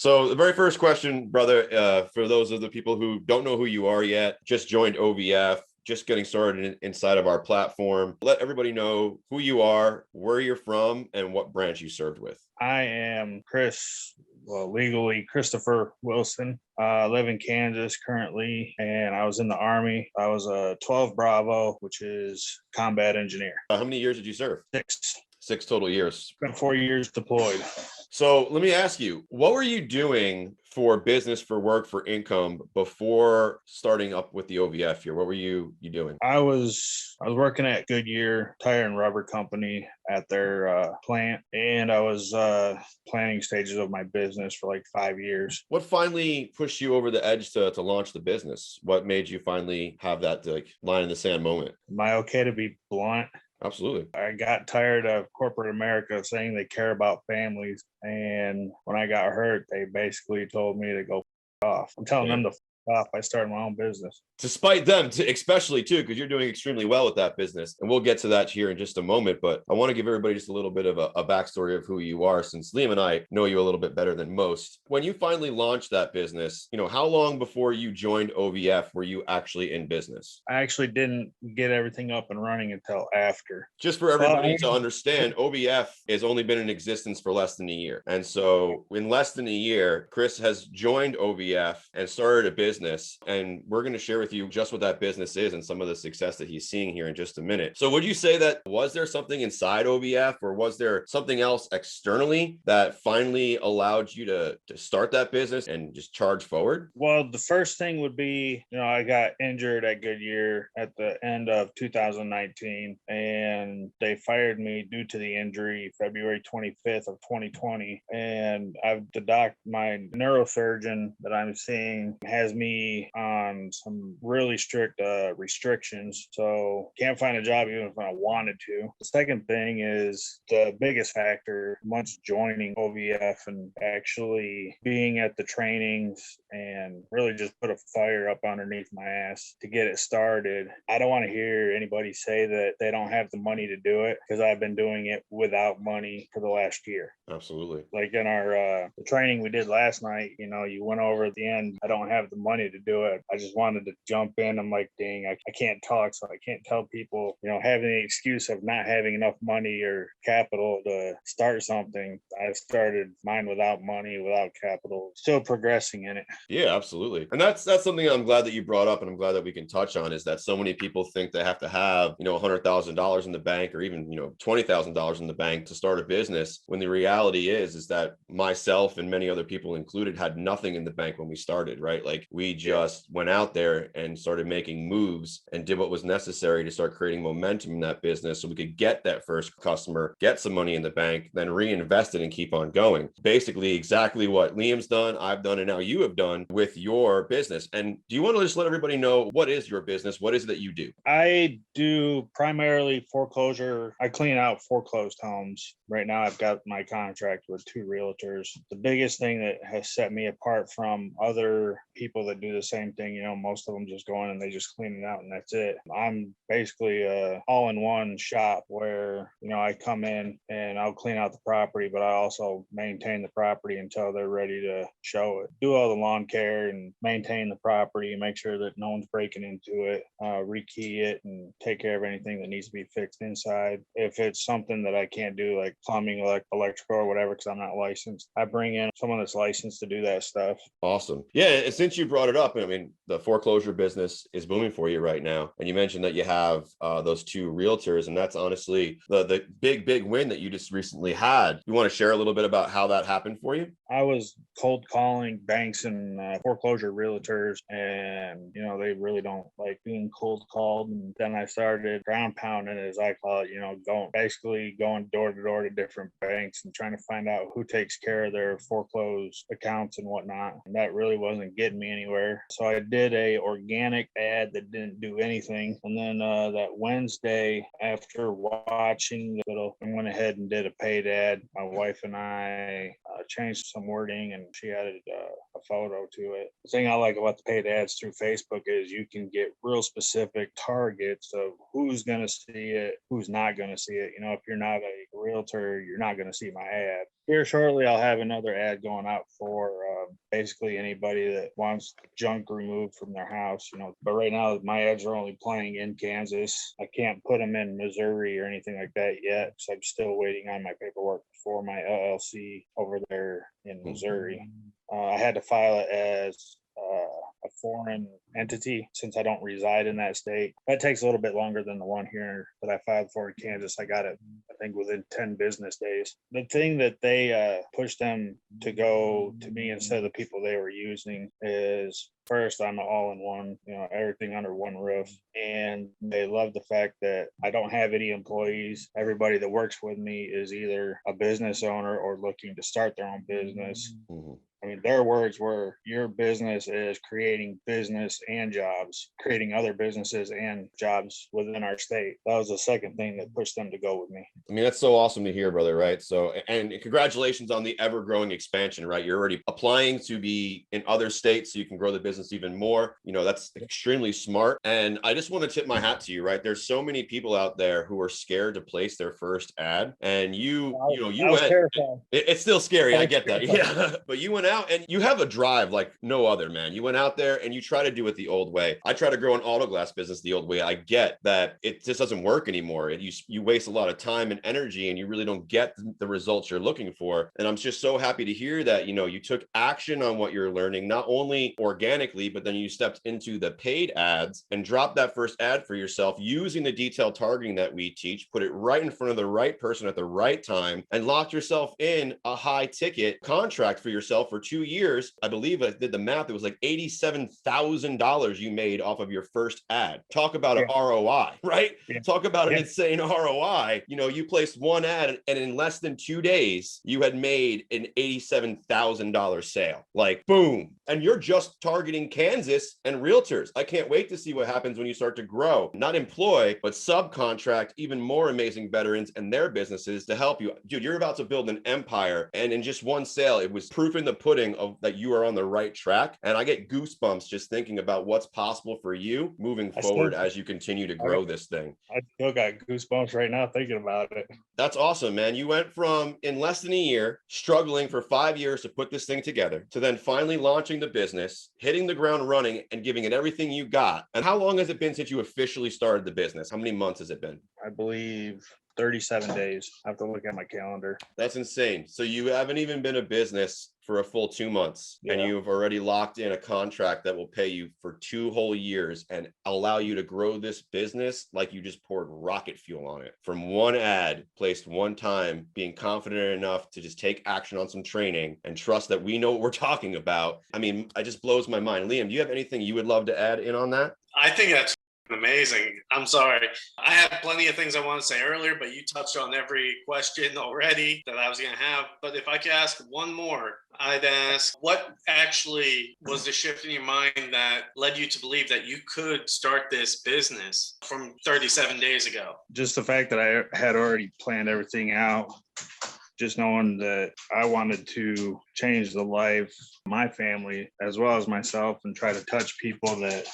So the very first question, brother, for those of the people who don't know who you are yet, just joined OVF, just getting started inside of our platform. Let everybody know who you are, where you're from, and what branch you served with. I am legally Christopher Wilson. I live in Kansas currently, and I was in the Army. I was a 12 Bravo, which is combat engineer. How many years did you serve? 6. 6 total years. Spent 4 years deployed. So let me ask you, what were you doing for business, for work, for income before starting up with the OVF here? What were you doing? I was working at Goodyear Tire and Rubber Company at their plant, and I was planning stages of my business for like 5 years. What finally pushed you over the edge to launch the business? What made you finally have that line in the sand moment? Am I okay to be blunt? Absolutely. I got tired of corporate America saying they care about families. And when I got hurt, they basically told me to go off. I'm telling them to off. I started my own business. Despite them, especially too, because you're doing extremely well with that business. And we'll get to that here in just a moment. But I want to give everybody just a little bit of a backstory of who you are, since Liam and I know you a little bit better than most. When you finally launched that business, how long before you joined OVF were you actually in business? I actually didn't get everything up and running until after. Just for everybody to understand, OVF has only been in existence for less than a year. And so in less than a year, Chris has joined OVF and started a business. And we're going to share with you just what that business is and some of the success that he's seeing here in just a minute. So would you say that was there something inside OVF, or was there something else externally that finally allowed you to start that business and just charge forward? Well, the first thing would be, I got injured at Goodyear at the end of 2019, and they fired me due to the injury February 25th of 2020. And my neurosurgeon that I'm seeing has me on some really strict restrictions, so can't find a job even if I wanted to. The second thing is the biggest factor once joining OVF and actually being at the trainings and really just put a fire up underneath my ass to get it started. I don't want to hear anybody say that they don't have the money to do it, because I've been doing it without money for the last year. Absolutely. Like in our the training we did last night, you went over at the end, I don't have the money to do it. I just wanted to jump in. I'm like, dang, I can't talk, so I can't tell people, having the excuse of not having enough money or capital to start something. I started mine without money, without capital, still progressing in it. Yeah, absolutely. And that's something I'm glad that you brought up, and I'm glad that we can touch on, is that so many people think they have to have, $100,000 in the bank, or even, $20,000 in the bank to start a business, when the reality is that myself and many other people included had nothing in the bank when we started, right? Like, we just went out there and started making moves and did what was necessary to start creating momentum in that business so we could get that first customer, get some money in the bank, then reinvest it and keep on going. Basically exactly what Liam's done, I've done, and now you have done with your business. And do you want to just let everybody know, what is your business? What is it that you do? I do primarily foreclosure. I clean out foreclosed homes. Right now I've got my contract with 2 realtors. The biggest thing that has set me apart from other people that do the same thing, most of them just go in and they just clean it out and that's it. I'm basically a all-in-one shop where, I come in and I'll clean out the property, but I also maintain the property until they're ready to show it. Do all the lawn care and maintain the property, make sure that no one's breaking into it, rekey it, and take care of anything that needs to be fixed inside. If it's something that I can't do, like plumbing, electrical, or whatever, because I'm not licensed, I bring in someone that's licensed to do that stuff. Awesome. Yeah, and since you brought it up, the foreclosure business is booming for you right now. And you mentioned that you have those 2 realtors, and that's honestly the big win that you just recently had. You want to share a little bit about how that happened for you? I was cold calling banks and foreclosure realtors, and they really don't like being cold called. And then I started ground pounding, as I call it, going door to door to different banks and trying to find out who takes care of their foreclosed accounts and whatnot. And that really wasn't getting me anywhere. So I did a organic ad that didn't do anything. And then that Wednesday, after watching the little, I went ahead and did a paid ad. My wife and I changed some wording, and she added a photo to it. The thing I like about the paid ads through Facebook is you can get real specific targets of who's going to see it, who's not going to see it. If you're not a realtor, you're not going to see my ad. Here shortly, I'll have another ad going out for basically anybody that wants junk removed from their house, but right now my ads are only playing in Kansas. I can't put them in Missouri or anything like that yet, so I'm still waiting on my paperwork for my LLC over there in Missouri. I had to file it as a foreign entity since I don't reside in that state. That takes a little bit longer than the one here that I filed for in Kansas. I got it, I think, within 10 business days. The thing that they pushed them to go to me instead of the people they were using is, first, I'm all-in-one, everything under one roof. And they love the fact that I don't have any employees. Everybody that works with me is either a business owner or looking to start their own business. Mhm. I mean, their words were, your business is creating business and jobs, creating other businesses and jobs within our state. That was the second thing that pushed them to go with me. I mean, that's so awesome to hear, brother, right? So, and congratulations on the ever-growing expansion, right? You're already applying to be in other states so you can grow the business even more. That's extremely smart. And I just want to tip my hat to you, right? There's so many people out there who are scared to place their first ad. And you was went, terrified. it's still scary. I get that. Yeah. But you went out and you have a drive like no other, man. You went out there and you try to do it the old way. I try to grow an auto glass business the old way. I get that it just doesn't work anymore. You waste a lot of time and energy and you really don't get the results you're looking for. And I'm just so happy to hear that, you took action on what you're learning, not only organically, but then you stepped into the paid ads and dropped that first ad for yourself using the detailed targeting that we teach, put it right in front of the right person at the right time, and locked yourself in a high ticket contract for yourself for 2 years. I believe I did the math. It was like $87,000 you made off of your first ad. Talk about an ROI, right? Yeah. Talk about an insane ROI. You placed one ad and in less than 2 days, you had made an $87,000 sale. Like, boom. And you're just targeting Kansas and realtors. I can't wait to see what happens when you start to grow, not employ, but subcontract even more amazing veterans and their businesses to help you. Dude, you're about to build an empire. And in just one sale, it was proof in the pudding of that you are on the right track. And I get goosebumps just thinking about what's possible for you moving forward as you continue to grow this thing. I still got goosebumps right now thinking about it. That's awesome, man. You went from in less than a year, struggling for 5 years to put this thing together, to then finally launching the business, hitting the ground running and giving it everything you got. And how long has it been since you officially started the business? How many months has it been? I believe 37 days. I have to look at my calendar. That's insane. So you haven't even been a business for a full 2 months, and you've already locked in a contract that will pay you for 2 whole years and allow you to grow this business like you just poured rocket fuel on it. From one ad placed one time, being confident enough to just take action on some training and trust that we know what we're talking about. I mean, it just blows my mind. Liam, do you have anything you would love to add in on that? I think that's amazing. I'm sorry. I had plenty of things I want to say earlier, but you touched on every question already that I was going to have. But if I could ask one more, I'd ask, what actually was the shift in your mind that led you to believe that you could start this business from 37 days ago? Just the fact that I had already planned everything out. Just knowing that I wanted to change the life of my family as well as myself and try to touch people that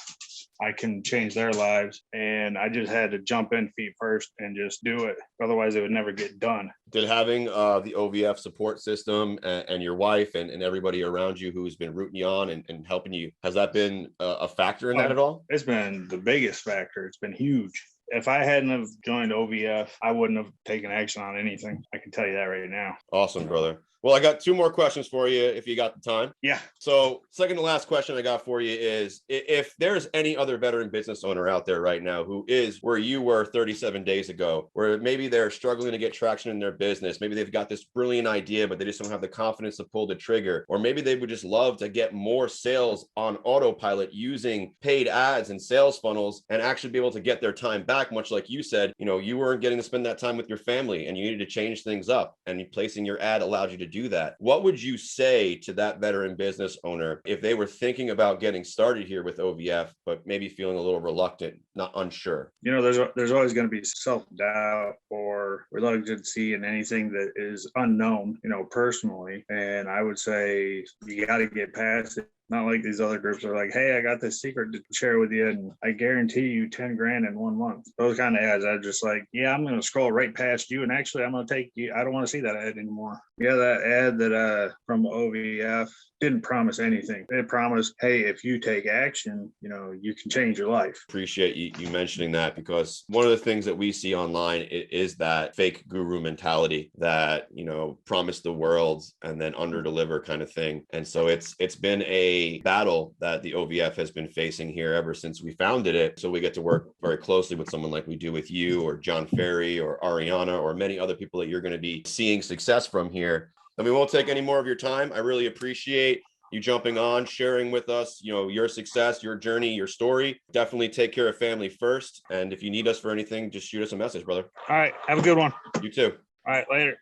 I can change their lives. And I just had to jump in feet first and just do it. Otherwise, it would never get done. Did having the OVF support system and your wife and everybody around you who's been rooting you on and helping you, has that been a factor in that at all? It's been the biggest factor. It's been huge. If I hadn't have joined OVF, I wouldn't have taken action on anything. I can tell you that right now. Awesome, brother. Well, I got 2 more questions for you if you got the time. Yeah. So second to last question I got for you is, if there's any other veteran business owner out there right now who is where you were 37 days ago, where maybe they're struggling to get traction in their business, maybe they've got this brilliant idea, but they just don't have the confidence to pull the trigger, or maybe they would just love to get more sales on autopilot using paid ads and sales funnels and actually be able to get their time back, much like you said, you weren't getting to spend that time with your family and you needed to change things up, and placing your ad allowed you to do that. What would you say to that veteran business owner if they were thinking about getting started here with OVF, but maybe feeling a little reluctant, not unsure? There's always going to be self-doubt or reluctancy in anything that is unknown, personally. And I would say you got to get past it. Not like these other groups are like, hey, I got this secret to share with you and I guarantee you 10 grand in 1 month. Those kind of ads, I'm just like, yeah, I'm going to scroll right past you. And actually, I'm going to take you. I don't want to see that ad anymore. Yeah, that ad that from OVF, didn't promise anything. They promised, hey, if you take action, you can change your life. Appreciate you mentioning that, because one of the things that we see online is that fake guru mentality that, promise the world and then under deliver kind of thing. And so it's been a battle that the OVF has been facing here ever since we founded it. So we get to work very closely with someone like we do with you or John Ferry or Ariana or many other people that you're going to be seeing success from here. And we won't take any more of your time. I really appreciate you jumping on, sharing with us, your success, your journey, your story. Definitely take care of family first. And if you need us for anything, just shoot us a message, brother. All right. Have a good one. You too. All right. Later.